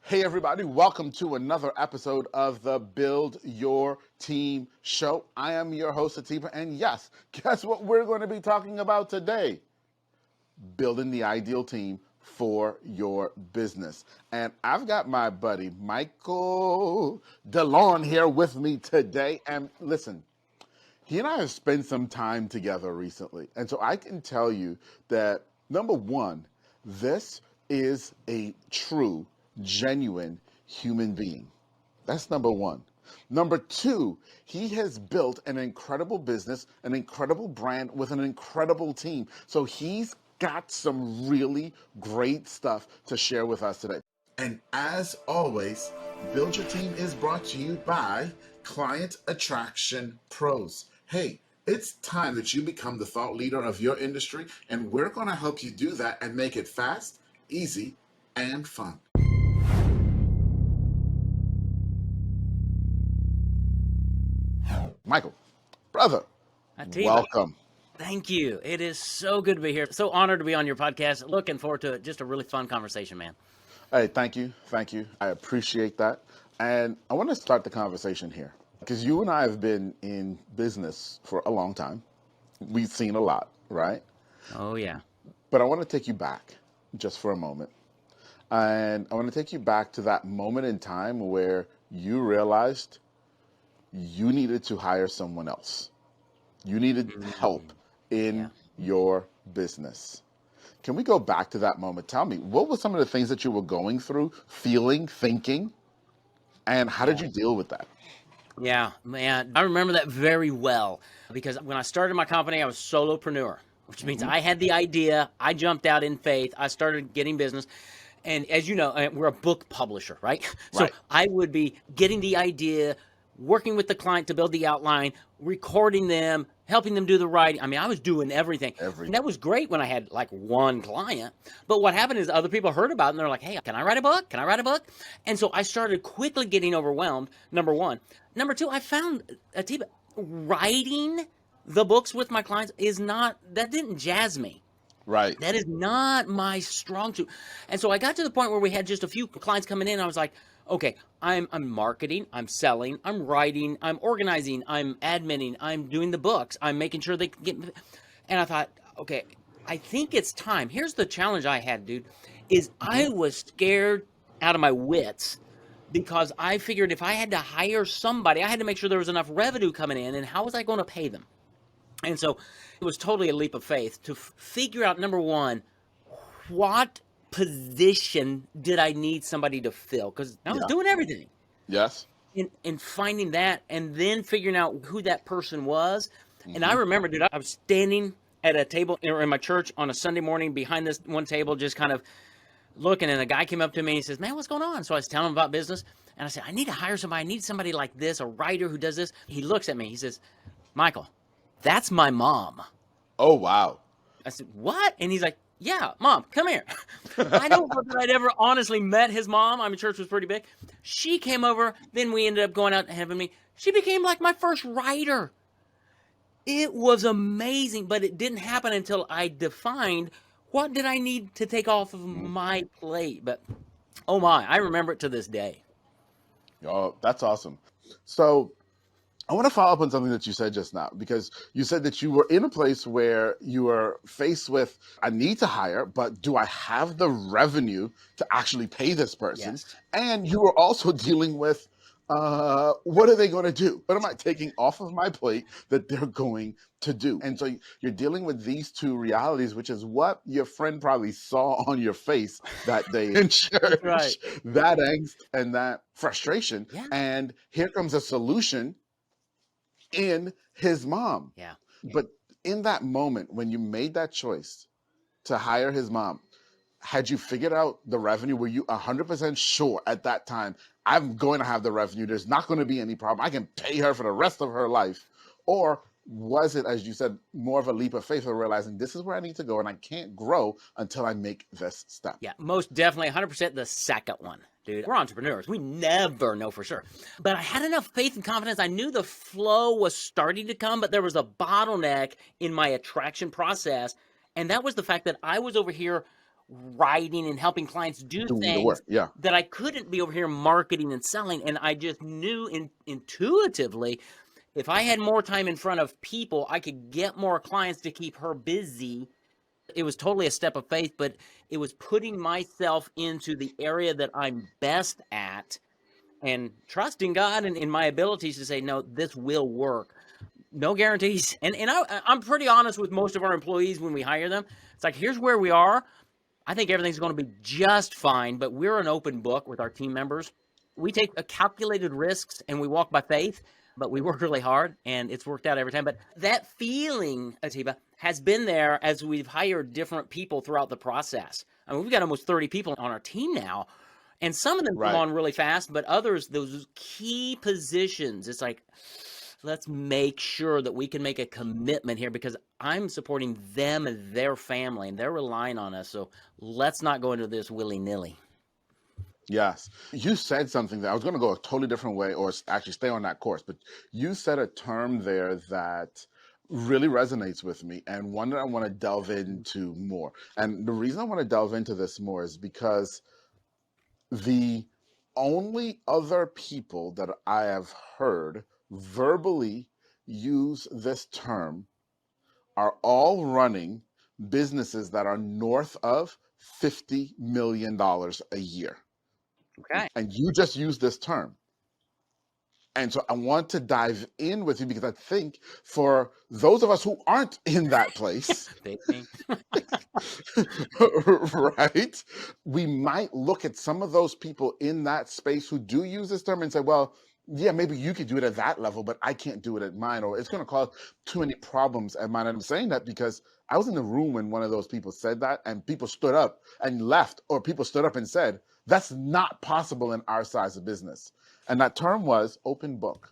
Hey everybody, welcome to another episode of the Build Your Team Show. I am your host, Atiba, and yes, guess what we're going to be talking about today? Building the ideal team for your business. And I've got my buddy, Michael DeLon, here with me today. And listen, he and I have spent some time together recently. And so I can tell you that, number one, this is a true, genuine human being. That's number one. Number two, he has built an incredible business, an incredible brand with an incredible team. So he's got some really great stuff to share with us today. And as always, Build Your Team is brought to you by Client Attraction Pros. Hey, it's time that you become the thought leader of your industry, and we're going to help you do that and make it fast, easy, and fun. Michael, brother, Atiba, welcome. thank you. It is so good to be here. So honored to be on your podcast. Looking forward to it. Just a really fun conversation, man. Hey, thank you. Thank you. I appreciate that. And I want to start the conversation here because you and I have been in business for a long time. We've seen a lot, right? Oh, yeah. But I want to take you back just for a moment. And I want to take you back to that moment in time where you realized you needed to hire someone else. You needed help in your business. Can we go back to that moment? Tell me, what were some of the things that you were going through, feeling, thinking, and how did you deal with that? Yeah, man. I remember that very well because when I started my company, I was solopreneur, which means I had the idea. I jumped out in faith. I started getting business. And as you know, we're a book publisher, right? So Right. I would be getting the idea, working with the client to build the outline, recording them, helping them do the writing. I mean, I was doing everything. And that was great when I had like one client. But what happened is other people heard about it and they're like, hey, can I write a book? Can I write a book? And so I started quickly getting overwhelmed, number one. Number two, I found, Atiba, writing the books with my clients that didn't jazz me. Right. That is not my strong suit. And so I got to the point where we had just a few clients coming in. I was like, okay, I'm marketing, I'm selling, I'm writing, I'm organizing, I'm adminning, I'm doing the books, I'm making sure they can get. And I thought, okay, I think it's time. Here's the challenge I had, dude, is I was scared out of my wits because I figured if I had to hire somebody, I had to make sure there was enough revenue coming in, and how was I going to pay them? And so it was totally a leap of faith to figure out, number one, what position did I need somebody to fill? Because I was doing everything. Yes. In finding that and then figuring out who that person was. And I remember, dude, I was standing at a table in my church on a Sunday morning behind this one table, just kind of looking, and a guy came up to me and he says, man, what's going on? So I was telling him about business. And I said, I need to hire somebody. I need somebody like this, a writer who does this. He looks at me. He says, Michael, that's my mom. Oh, wow. I said, what? And he's like, yeah, mom, come here. I don't know that I'd ever honestly met his mom. I mean, church was pretty big. She came over. Then we ended up going out and having me. She became like my first writer. It was amazing, but it didn't happen until I defined what did I need to take off of my plate. But, oh my, I remember it to this day. Oh, that's awesome. So I want to follow up on something that you said just now, because you said that you were in a place where you were faced with, I need to hire, but do I have the revenue to actually pay this person? Yes. And you were also dealing with, what are they going to do? What am I taking off of my plate that they're going to do? And so you're dealing with these two realities, which is what your friend probably saw on your face that day in church, Right. that angst and that frustration. Yeah. And here comes a solution in his mom. Yeah. But in that moment, when you made that choice to hire his mom, had you figured out the revenue? Were you 100% sure at that time, I'm going to have the revenue, there's not going to be any problem, I can pay her for the rest of her life? Or was it, as you said, more of a leap of faith of realizing this is where I need to go and I can't grow until I make this step? Yeah, most definitely 100% the second one, dude. We're entrepreneurs. We never know for sure. But I had enough faith and confidence. I knew the flow was starting to come, but there was a bottleneck in my attraction process. And that was the fact that I was over here writing and helping clients do Doing the things work. Yeah. that I couldn't be over here marketing and selling. And I just knew intuitively, if I had more time in front of people, I could get more clients to keep her busy. It was totally a step of faith, but it was putting myself into the area that I'm best at and trusting God and in my abilities to say, no, this will work. No guarantees. And I'm pretty honest with most of our employees when we hire them. It's like, here's where we are. I think everything's going to be just fine, but we're an open book with our team members. We take a calculated risks and we walk by faith, but we work really hard and it's worked out every time. But that feeling, Atiba, has been there as we've hired different people throughout the process. I mean, we've got almost 30 people on our team now, and some of them come Right. on really fast, but others, those key positions, it's like, let's make sure that we can make a commitment here because I'm supporting them and their family and they're relying on us. So let's not go into this willy-nilly. Yes. You said something that I was going to go a totally different way or actually stay on that course, but you said a term there that really resonates with me and one that I want to delve into more. And the reason I want to delve into this more is because the only other people that I have heard verbally use this term are all running businesses that are north of $50 million a year. Okay. And you just used this term. And so I want to dive in with you because I think for those of us who aren't in that place, right, we might look at some of those people in that space who do use this term and say, well, yeah, maybe you could do it at that level, but I can't do it at mine, or it's going to cause too many problems at mine. And I'm saying that because I was in the room when one of those people said that, and people stood up and left, or people stood up and said, that's not possible in our size of business. And that term was open book.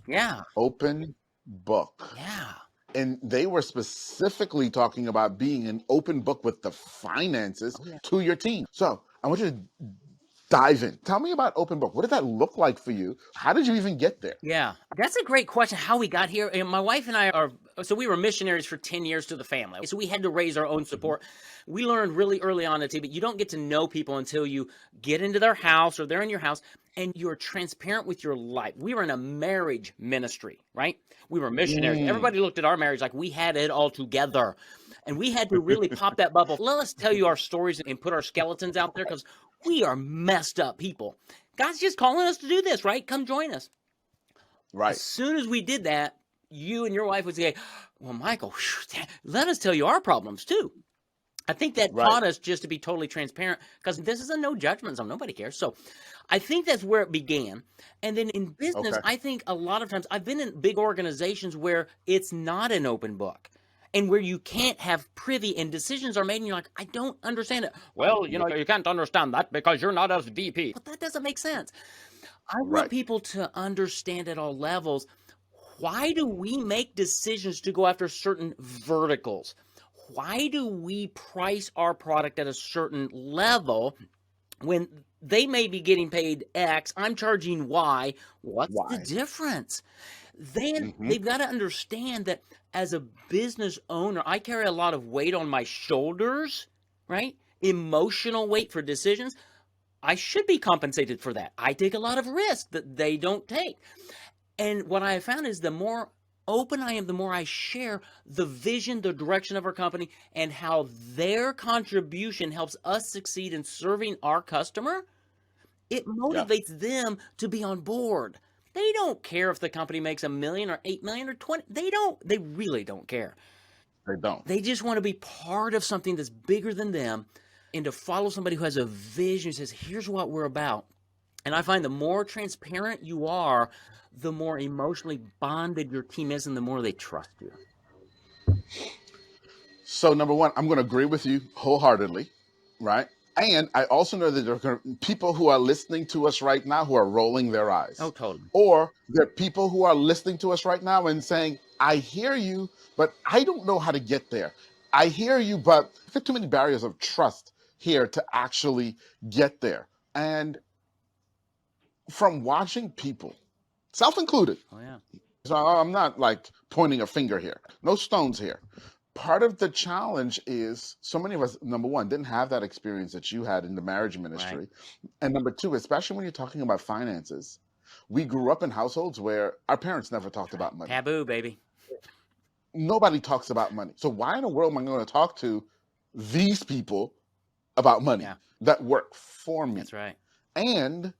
Yeah. Open book. Yeah. And they were specifically talking about being an open book with the finances to your team. So I want you to dive in. Tell me about open book. What did that look like for you? How did you even get there? Yeah, that's a great question, how we got here. And my wife and I so we were missionaries for 10 years to the family. So we had to raise our own support. We learned really early on at TV, you don't get to know people until you get into their house or they're in your house and you're transparent with your life. We were in a marriage ministry, right? We were missionaries. Everybody looked at our marriage like we had it all together. And we had to really pop that bubble. Let us tell you our stories and put our skeletons out there because we are messed up people. God's just calling us to do this, right? Come join us. Right. As soon as we did that, you and your wife would say, well, Michael, let us tell you our problems too. I think that taught us just to be totally transparent because this is a no judgment zone. Nobody cares. So I think that's where it began. And then in business, I think a lot of times I've been in big organizations where it's not an open book and where you can't have privy and decisions are made and you're like, I don't understand it. Well, you can't understand that because you're not a VP. But that doesn't make sense. I want people to understand at all levels, why do we make decisions to go after certain verticals? Why do we price our product at a certain level when they may be getting paid X, I'm charging Y? What's the difference? Then they've got to understand that as a business owner, I carry a lot of weight on my shoulders, right? Emotional weight for decisions. I should be compensated for that. I take a lot of risk that they don't take. And what I have found is the more open I am, the more I share the vision, the direction of our company, and how their contribution helps us succeed in serving our customer, it motivates them to be on board. They don't care if the company makes $1 million or $8 million or 20. They really don't care. They don't. They just want to be part of something that's bigger than them and to follow somebody who has a vision, who says, here's what we're about. And I find the more transparent you are, the more emotionally bonded your team is and the more they trust you. So number one, I'm going to agree with you wholeheartedly, right? And I also know that there are people who are listening to us right now who are rolling their eyes. Oh, totally. Or there are people who are listening to us right now and saying, I hear you, but I don't know how to get there. I hear you, but there are too many barriers of trust here to actually get there. And from watching people, self-included, Oh, yeah. so I'm not like pointing a finger here, no stones here, part of the challenge is so many of us, number one, didn't have that experience that you had in the marriage Right. ministry. And number two, especially when you're talking about finances, we grew up in households where our parents never talked That's right. about money. Taboo, baby. Nobody talks about money. So why in the world am I going to talk to these people about money Yeah, that work for me? that's right. And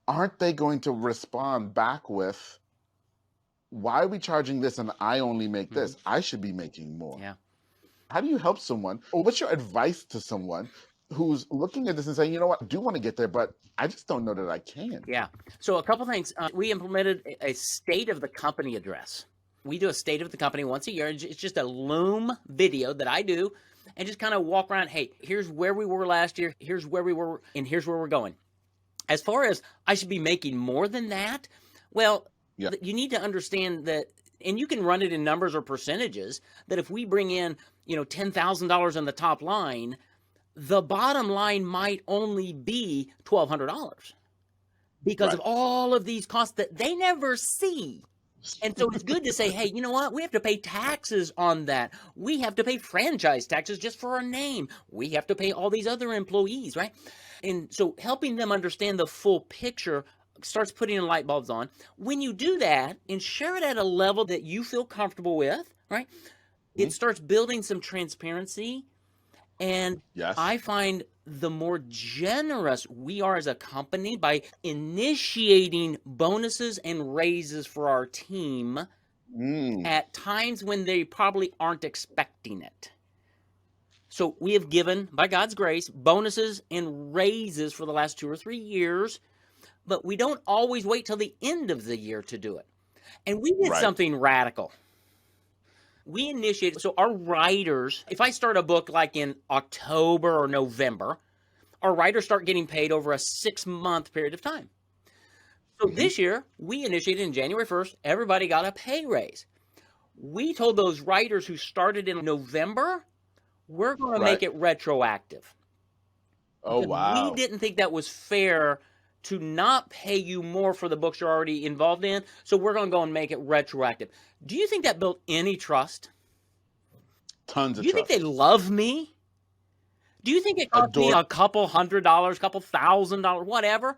aren't they going to respond back with, why are we charging this and I only make Mhm. this? I should be making more. Yeah. How do you help someone, or what's your advice to someone who's looking at this and saying, you know what, I do want to get there, but I just don't know that I can? Yeah. So a couple things. We implemented a state of the company address. We do a state of the company once a year. It's just a Loom video that I do and just kind of walk around. Hey, here's where we were last year. Here's where we were, and here's where we're going. As far as I should be making more than that, well, Yeah. you need to understand that, and you can run it in numbers or percentages, that if we bring in, $10,000 on the top line, the bottom line might only be $1,200 because of Right. all of these costs that they never see. And so it's good to say, hey, you know what? We have to pay taxes on that. We have to pay franchise taxes just for our name. We have to pay all these other employees, right? And so helping them understand the full picture starts putting the light bulbs on. When you do that and share it at a level that you feel comfortable with, right? It starts building some transparency. And Yes. I find the more generous we are as a company by initiating bonuses and raises for our team at times when they probably aren't expecting it. So we have given, by God's grace, bonuses and raises for the last 2 or 3 years, but we don't always wait till the end of the year to do it. And we did Right. something radical. We initiated, so our writers, if I start a book like in October or November, our writers start getting paid over a 6-month period of time. So this year, we initiated in January 1st, everybody got a pay raise. We told those writers who started in November, we're going to make Right. it retroactive. Oh, Because we wow. didn't think that was fair to not pay you more for the books you're already involved in. So we're going to go and make it retroactive. Do you think that built any trust? Tons Do of you think they trust. love me? Do you think it cost me Adore. a couple $100, couple $1,000, whatever?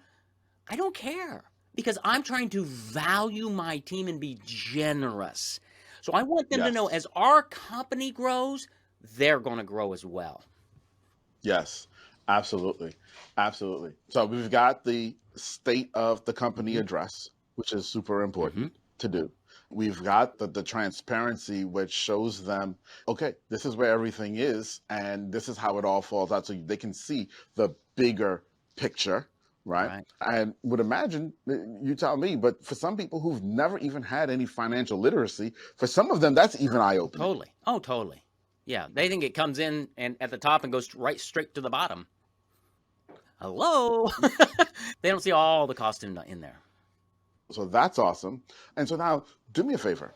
I don't care because I'm trying to value my team and be generous. So I want them to know Yes. as our company grows, they're going to grow as well. Yes. Absolutely. Absolutely. So we've got the state of the company address, which is super important to do. We've got the transparency, which shows them, okay, this is where everything is, and this is how it all falls out, so they can see the bigger picture, right? Right. I would imagine, you tell me, but for some people who've never even had any financial literacy, for some of them, that's even eye-opening. Totally. Oh, totally. Yeah, they think it comes in and at the top and goes right straight to the bottom. Hello. They don't see all the cost in there. So that's awesome. And so now, do me a favor.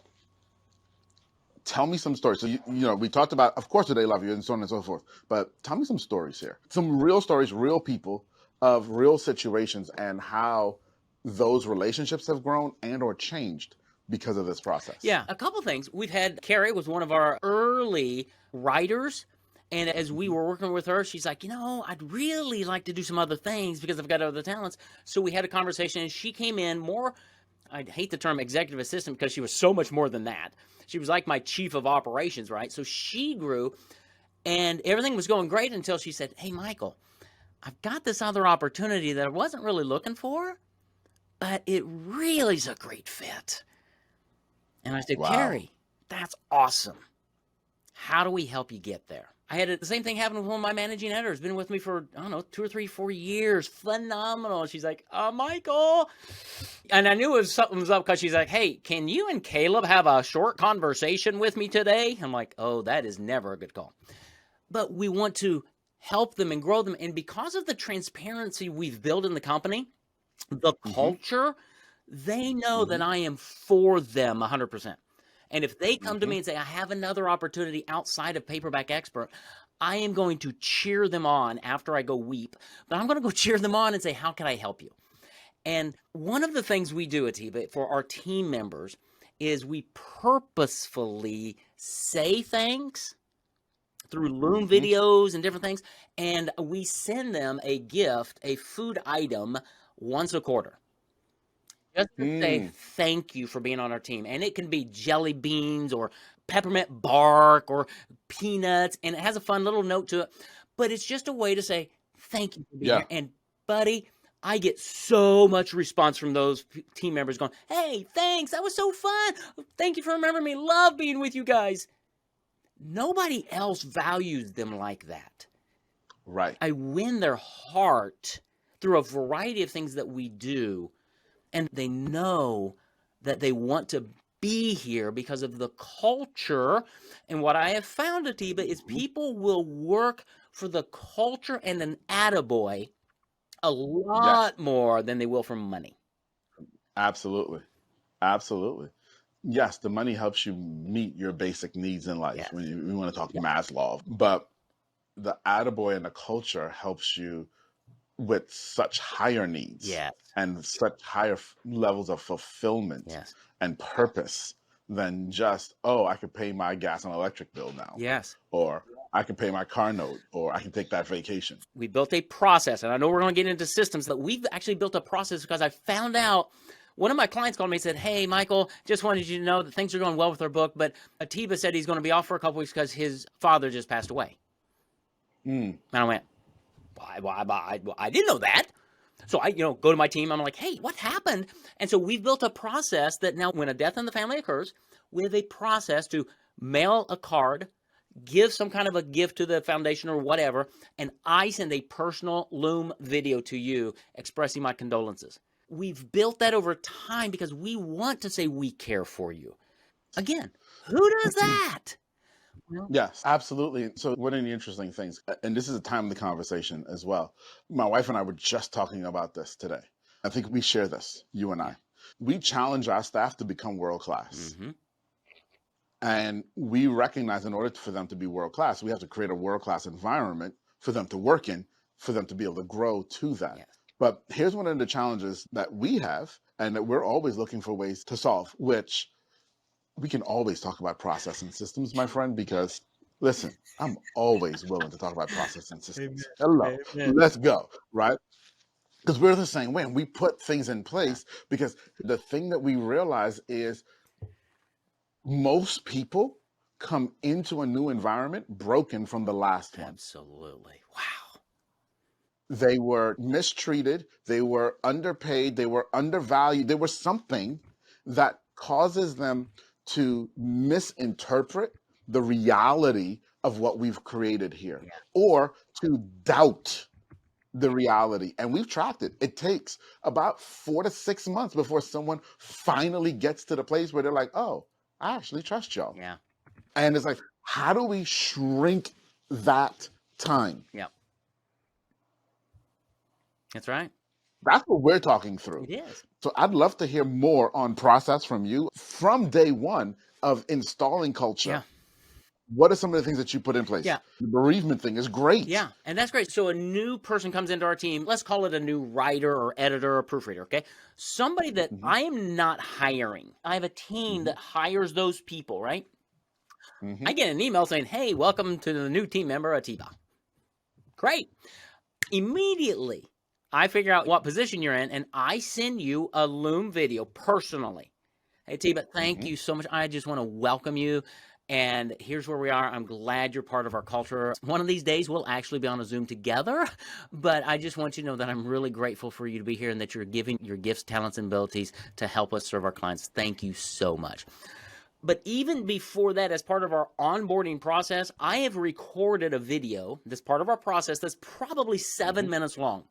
Tell me some stories. So, we talked about, of course, do they love you and so on and so forth. But tell me some stories here. Some real stories, real people of real situations and how those relationships have grown and or changed because of this process. Yeah, a couple things. We've had Carrie was one of our early writers. And as we were working with her, she's like, I'd really like to do some other things because I've got other talents. So we had a conversation and she came in more, I hate the term executive assistant because she was so much more than that. She was like my chief of operations, right? So she grew and everything was going great until she said, hey, Michael, I've got this other opportunity that I wasn't really looking for, but it really is a great fit. And I said, Wow. Carrie, that's awesome. How do we help you get there? I had the same thing happen with one of my managing editors. Been with me for, 2 or 3, 4 years. Phenomenal. She's like, Michael. And I knew something was up because she's like, hey, can you and Caleb have a short conversation with me today? I'm like, oh, that is never a good call. But we want to help them and grow them. And because of the transparency we've built in the company, the culture, they know that I am for them 100%. And if they come to me and say, I have another opportunity outside of Paperback Expert, I am going to cheer them on after I go weep. But I'm going to go cheer them on and say, how can I help you? And one of the things we do at Atiba for our team members is we purposefully say thanks through Loom Mm-hmm. videos and different things, and we send them a gift, a food item, once a quarter. Just to say Mm. thank you for being on our team. And it can be jelly beans or peppermint bark or peanuts, and it has a fun little note to it. But it's just a way to say thank you for being Yeah. here. And buddy, I get so much response from those team members going, hey, thanks. That was so fun. Thank you for remembering me. Love being with you guys. Nobody else values them like that. Right. I win their heart through a variety of things that we do, and they know that they want to be here because of the culture. And what I have found, Atiba, is Mhm. people will work for the culture and an attaboy a Yes. lot more than they will for money. Absolutely. Absolutely. Yes, the money helps you meet your basic needs in life Yes. when we want to talk Yeah. Maslow, but the attaboy and the culture helps you with such higher needs Yes. and such higher levels of fulfillment Yes. and purpose than just, oh, I could pay my gas and electric bill now, Yes. or I can pay my car note, or I can take that vacation. We built a process, and I know we're going to get into systems, but we've actually built a process because I found out one of my clients called me and said, hey, Michael, just wanted you to know that things are going well with our book, but Atiba said he's going to be off for a couple weeks because his father just passed away. Mm. And I went, I didn't know that. So I, go to my team. I'm like, hey, what happened? And so we've built a process that now when a death in the family occurs, we have a process to mail a card, give some kind of a gift to the foundation or whatever, and I send a personal Loom video to you expressing my condolences. We've built that over time because we want to say we care for you. Again, who does that? Well, Yes, absolutely. So one of the interesting things, and this is a timely conversation as well. My wife and I were just talking about this today. I think we share this, you and yeah. I. We challenge our staff to become world class. Mm-hmm. And we recognize in order for them to be world class, we have to create a world class environment for them to work in, for them to be able to grow to that. Yes. But here's one of the challenges that we have and that we're always looking for ways to solve, which we can always talk about process and systems, my friend, because listen, I'm always willing to talk about process and Amen. systems. Hello, Amen. let's go, right? Because we're the same way. And we put things in Yeah. place because the thing that we realize is most people come into a new environment broken from the last one. Absolutely. Wow. They were mistreated, they were underpaid, they were undervalued. There was something that causes them to misinterpret the reality of what we've created here Yeah. or to doubt the reality. And we've tracked it. It takes about 4 to 6 months before someone finally gets to the place where they're like, oh, I actually trust y'all. Yeah. And it's like, how do we shrink that time? Yeah. That's right. That's what we're talking through. It is. So I'd love to hear more on process from you from day one of installing culture. Yeah. What are some of the things that you put in place? Yeah. The bereavement thing is great. Yeah. And that's great. So a new person comes into our team. Let's call it a new writer or editor or proofreader. Okay. Somebody that Mm-hmm. I am not hiring. I have a team that hires those people, right? Mm-hmm. I get an email saying, hey, welcome to the new team member, Atiba. Great. Immediately, I figure out what position you're in, and I send you a Loom video personally. Hey, Atiba, thank Mm-hmm. you so much. I just want to welcome you. And here's where we are. I'm glad you're part of our culture. One of these days, we'll actually be on a Zoom together. But I just want you to know that I'm really grateful for you to be here and that you're giving your gifts, talents, and abilities to help us serve our clients. Thank you so much. But even before that, as part of our onboarding process, I have recorded a video that's part of our process that's probably 7 minutes long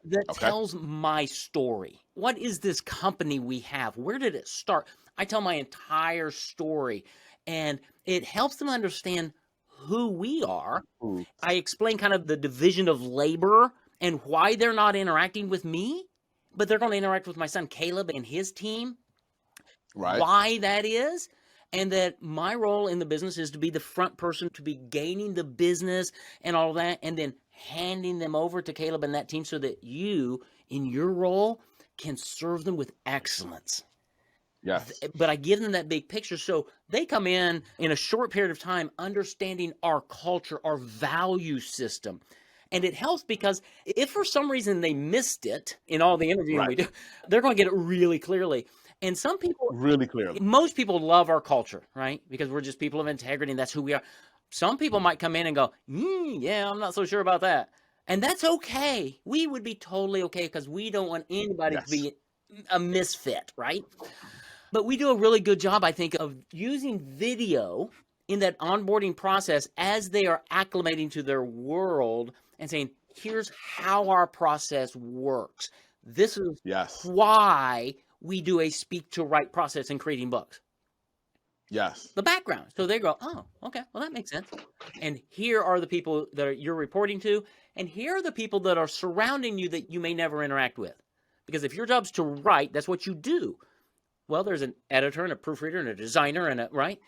that Okay. tells my story. What is this company we have? Where did it start? I tell my entire story, and it helps them understand who we are. Ooh. I explain kind of the division of labor and why they're not interacting with me, but they're going to interact with my son Caleb and his team, Right. why that is, and that my role in the business is to be the front person, to be gaining the business and all of that, and then handing them over to Caleb and that team so that you, in your role, can serve them with excellence. Yes. But I give them that big picture. So they come in a short period of time, understanding our culture, our value system. And it helps because if for some reason they missed it in all the interviewing Right. we do, they're going to get it really clearly. And some people, Really clearly. most people love our culture, right? Because we're just people of integrity and that's who we are. Some people might come in and go, yeah, I'm not so sure about that. And that's okay. We would be totally okay because we don't want anybody to Yes. be a misfit, right? But we do a really good job, I think, of using video in that onboarding process as they are acclimating to their world and saying, here's how our process works. This is Yes. why we do a speak to write process in creating books. Yes. The background. So they go, oh, okay, well, that makes sense. And here are the people that you're reporting to. And here are the people that are surrounding you that you may never interact with. Because if your job's to write, that's what you do. Well, there's an editor and a proofreader and a designer and right?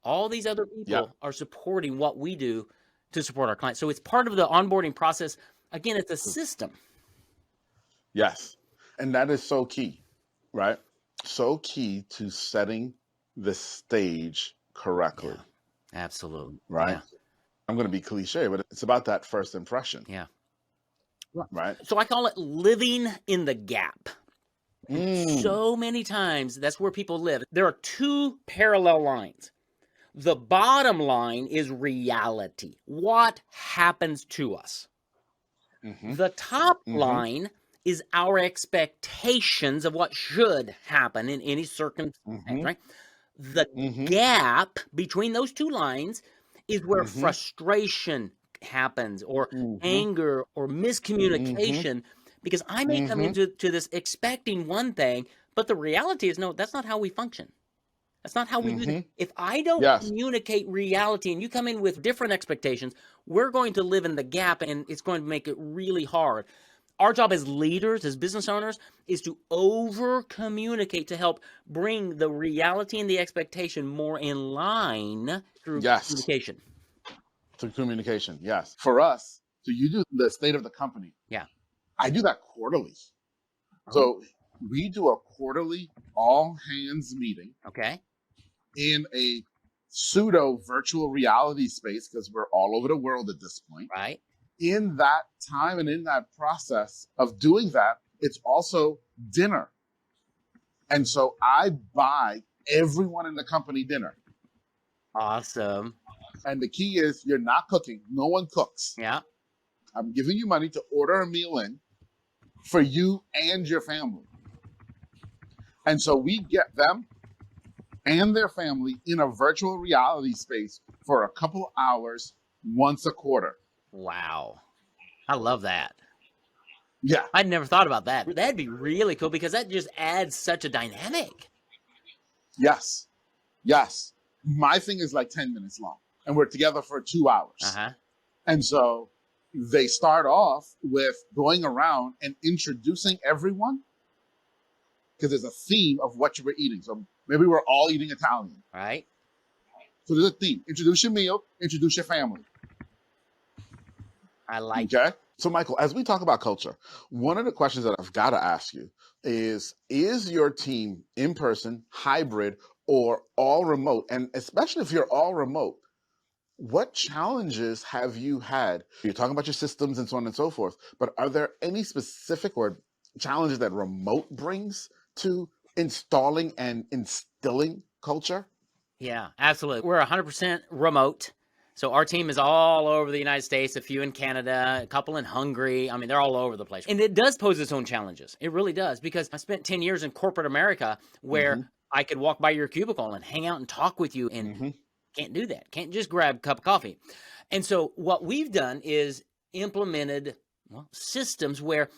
All these other people are supporting what we do to support our clients. So it's part of the onboarding process. Again, it's a system. Yes. And that is so key, right? So key to setting the stage correctly. Yeah, absolutely. Right? Yeah. I'm going to be cliche, but it's about that first impression. Yeah. Right? So I call it living in the gap. So many times that's where people live. There are two parallel lines. The bottom line is reality. What happens to us? The top line is our expectations of what should happen in any circumstance, right? The gap between those two lines is where frustration happens or anger or miscommunication. Because I may come into this expecting one thing, but the reality is, no, that's not how we function. That's not how we do it. If I don't communicate reality and you come in with different expectations, we're going to live in the gap and it's going to make it really hard. Our job as leaders, as business owners, is to over-communicate to help bring the reality and the expectation more in line through communication. Through communication, yes. For us, so you do the state of the company. Yeah. I do that quarterly. So we do a quarterly all hands meeting. Okay. In a pseudo virtual reality space because we're all over the world at this point. Right. In that time and in that process of doing that, it's also dinner. And so I buy everyone in the company dinner. Awesome. And the key is you're not cooking. No one cooks. Yeah. I'm giving you money to order a meal in for you and your family. And so we get them and their family in a virtual reality space for a couple hours once a quarter. Wow. I love that. Yeah. I'd never thought about that. That'd be really cool because that just adds such a dynamic. Yes. Yes. My thing is like 10 minutes long and we're together for 2 hours. And so they start off with going around and introducing everyone because there's a theme of what you were eating. So maybe we're all eating Italian. Right. So there's a theme. Introduce your meal, introduce your family. I like it. So Michael, as we talk about culture, one of the questions that I've got to ask you is your team in person, hybrid, or all remote? And especially if you're all remote, what challenges have you had? You're talking about your systems and so on and so forth, but are there any specific or challenges that remote brings to installing and instilling culture? Yeah, absolutely. We're 100% remote. So our team is all over the United States, a few in Canada, a couple in Hungary. I mean, they're all over the place. And it does pose its own challenges. It really does, because I spent 10 years in corporate America where I could walk by your cubicle and hang out and talk with you, and can't do that. Can't just grab a cup of coffee. And so what we've done is implemented systems where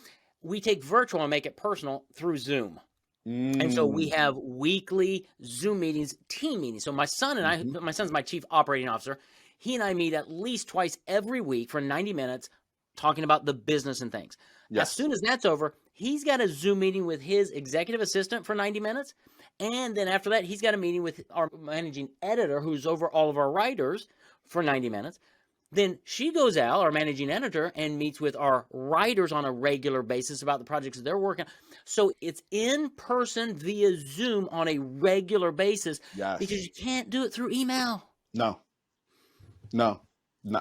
we take virtual and make it personal through Zoom. And so we have weekly Zoom meetings, team meetings. So my son and I, my son's my chief operating officer. He and I meet at least twice every week for 90 minutes talking about the business and things. As soon as that's over, he's got a Zoom meeting with his executive assistant for 90 minutes. And then after that, he's got a meeting with our managing editor who's over all of our writers for 90 minutes. Then she goes out, our managing editor, and meets with our writers on a regular basis about the projects they're working on. So it's in person via Zoom on a regular basis because Yes. you can't do it through email. No, no,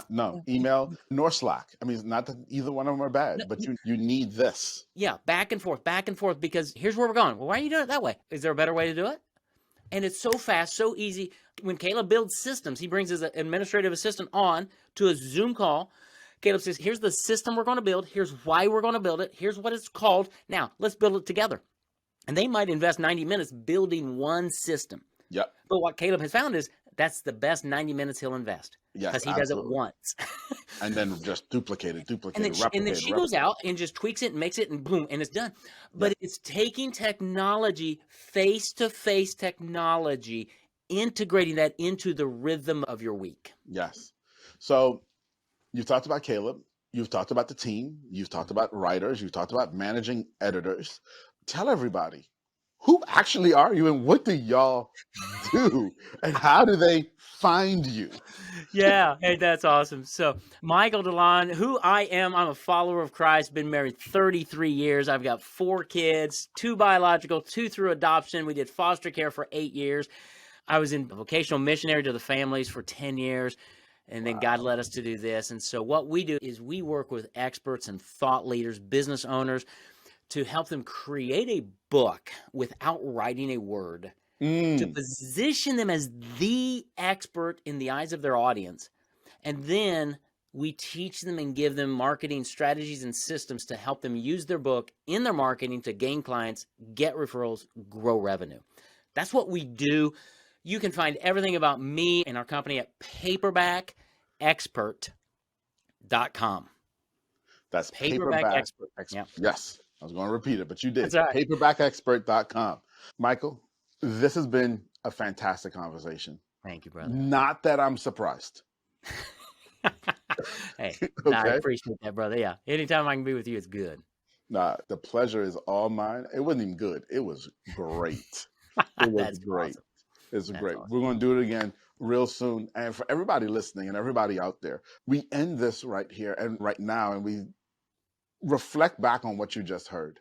no. Email nor Slack. I mean, not that either one of them are bad, but you need this. Yeah, back and forth, because here's where we're going. Well, why are you doing it that way? Is there a better way to do it? And it's so fast, so easy. When Caleb builds systems, he brings his administrative assistant on to a Zoom call. Caleb says, here's the system we're going to build. Here's why we're going to build it. Here's what it's called. Now, let's build it together. And they might invest 90 minutes building one system. Yep. But what Caleb has found is that's the best 90 minutes he'll invest. Yes, because he does it absolutely. once. And then just duplicate it, And then she goes out and just tweaks it and makes it and boom, and it's done. But it's taking technology, face-to-face technology, integrating that into the rhythm of your week. Yes. So you've talked about Caleb. You've talked about the team. You've talked about writers. You've talked about managing editors. Tell everybody, who actually are you and what do y'all do? And how do they find you? Yeah, hey, that's awesome. So Michael DeLon, who I am, I'm a follower of Christ, been married 33 years. I've got 4 kids, 2 biological, 2 through adoption. We did foster care for 8 years. I was in vocational missionary to the families for 10 years. And then God led us to do this. And so what we do is we work with experts and thought leaders, business owners, to help them create a book without writing a word, to position them as the expert in the eyes of their audience. And then we teach them and give them marketing strategies and systems to help them use their book in their marketing to gain clients, get referrals, grow revenue. That's what we do. You can find everything about me and our company at paperbackexpert.com. That's Paperback Expert. Expert. Yes, I was going to repeat it, but you did. That's right. Paperbackexpert.com. Michael, this has been a fantastic conversation. Thank you, brother. Not that I'm surprised. Hey, Okay. I appreciate that, brother. Yeah, anytime I can be with you, it's good. Nah, the pleasure is all mine. It wasn't even good. It was great. It was That's great. awesome. It's That's great. awesome. We're going to do it again real soon. And for everybody listening and everybody out there, we end this right here and right now, and we reflect back on what you just heard,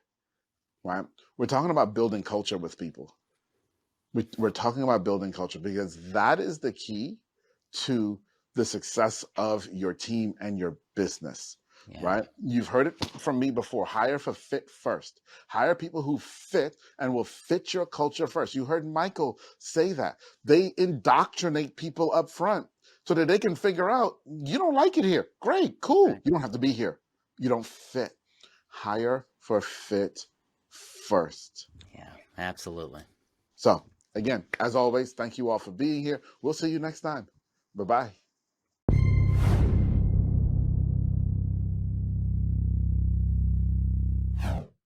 right? We're talking about building culture with people. We're talking about building culture because that is the key to the success of your team and your business, right? You've heard it from me before. Hire for fit first. Hire people who fit and will fit your culture first. You heard Michael say that. They indoctrinate people up front so that they can figure out, you don't like it here. Great, cool. Right. You don't have to be here. You don't fit. Hire for fit first. Yeah, absolutely. So again, as always, thank you all for being here. We'll see you next time. Bye-bye.